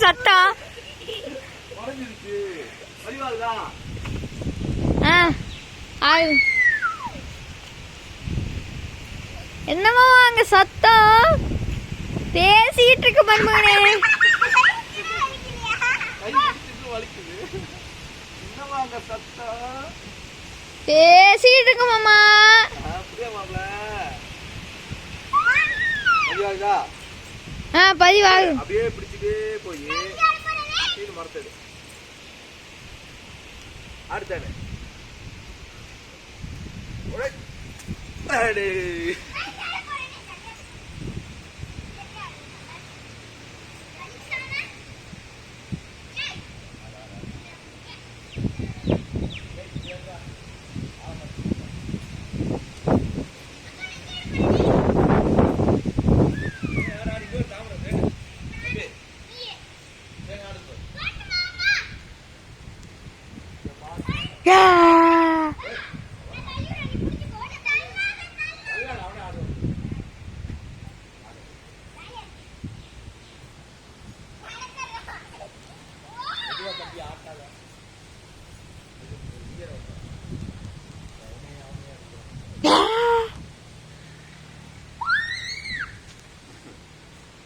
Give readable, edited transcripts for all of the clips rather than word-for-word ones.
சத்தம்? என்னமா அங்க சத்தம்? பேசிட்டு இருக்கு மருமகனே. பேசிட்டு இருக்கு மாமா. பதிவாகு. அப்படியே பிடிச்சிட்டே போய் மரத்தடு அடுத்தானே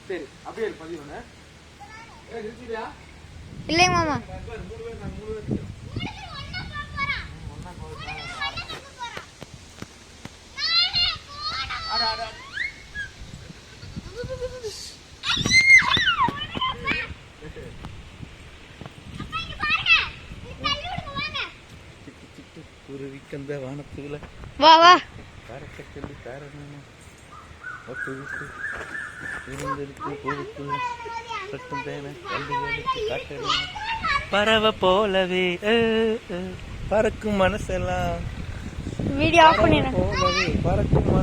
சரி அப்படியே பதிவு இல்லைங்க மாமா. குருவிக்கந்த வானத்துல வா வா பறக்கச்சொல்லி காரணம் ஒட்டு விட்டு இருந்திருக்கு பூவுக்குள்ள சட்டம் தேன கல்விகளுக்கு காட்டணும் பறவை போலவே பறக்கும் மனசெல்லாம் வீடியோ ஆஃப் பண்ணிடுறேன். போலவே பறக்கும்